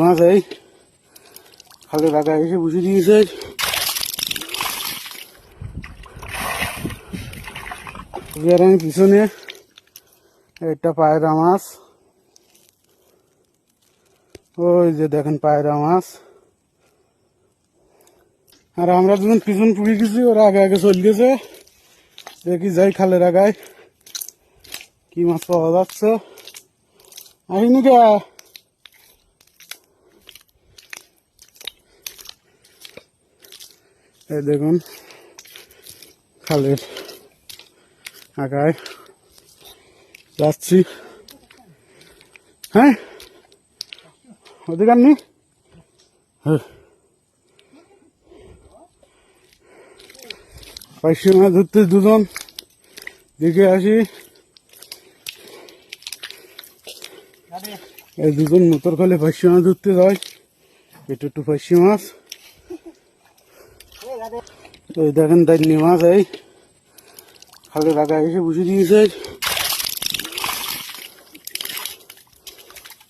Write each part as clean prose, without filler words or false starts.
মাছ এই খালে রাখা এসে বসে দিয়েছে। পিছনে একটা পায়রা মাছ, ওই যে দেখেন পায়রা মাছ। আর আমরা যখন পিছন পুড়ে গেছি ওরা আগে আগে চলে গেছে। দেখি যাই খালের আগায় কি মাছ পাওয়া যাচ্ছে। আসিনি কে এই দেখুন খালের আগায় যাচ্ছি। হ্যাঁ অধিকার নেই। পাইসি মাছ ধরতে দুজন দেখে আসি। এই দুজন মোটর খালে পাইসি মাছ ধরতে যায়। এটা একটু পাইসি মাছ। এই দেখেন দাইনি মাছ এই খালে রাখা এসে বসে দিয়েছে।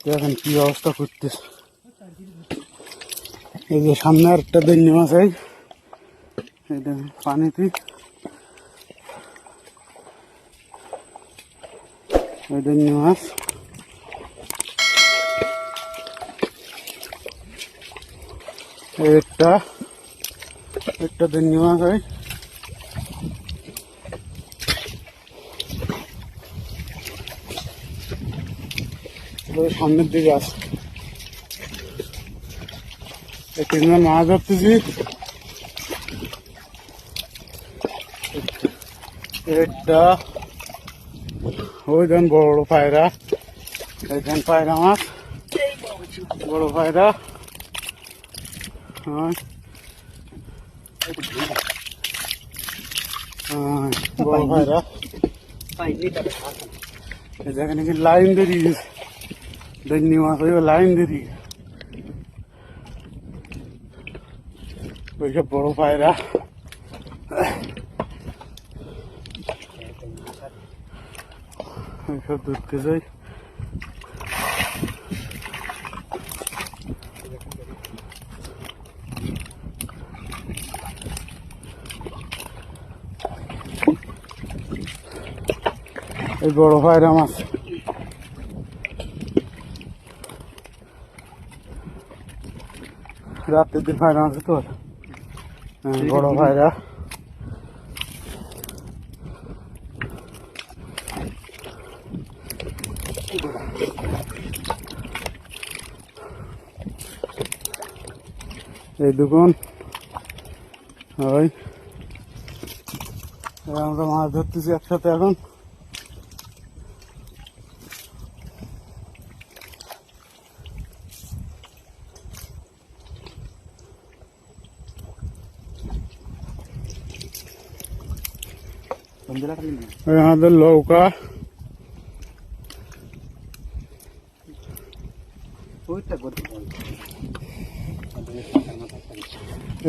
দেখেন কি অবস্থা করতেছে। এই যে সামনে আর একটা দাইনি মাছ এই দেখেন পানিতে। এই দাইনি মাছ একটা দাইনি মাছ এই সামনের দিকে আছে। তিনজন মাছ ধরতেছি। একটা ওই দেন বড় বড় পায়রা, এইখান পায়রা মাছ বড় পায়রা। বড় পায়রা দেখেন কি লাইন দিয়ে গেছে। দাইনি মাছ ওই লাইন দিয়ে ওইসব বড় পায়রা। ওইসব ধরতে যাই। এই বড় পায়রা মাছ রাতের দিন পায়রা মাছ তো বড় পায়রা। এই দেখুন ওই আমরা মাছ ধরতেছি একসাথে এখন। আমাদের নৌকা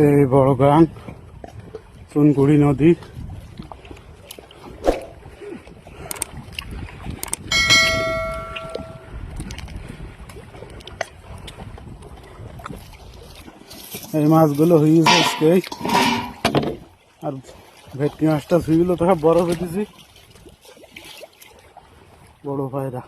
এই বড় গান চুনকুড়ি নদী। এই মাছগুলো হয়েছে আজকে। আর ভেটকি মাছটা শুয়েছিল তো বড় পেতেছি বড় পায়রা।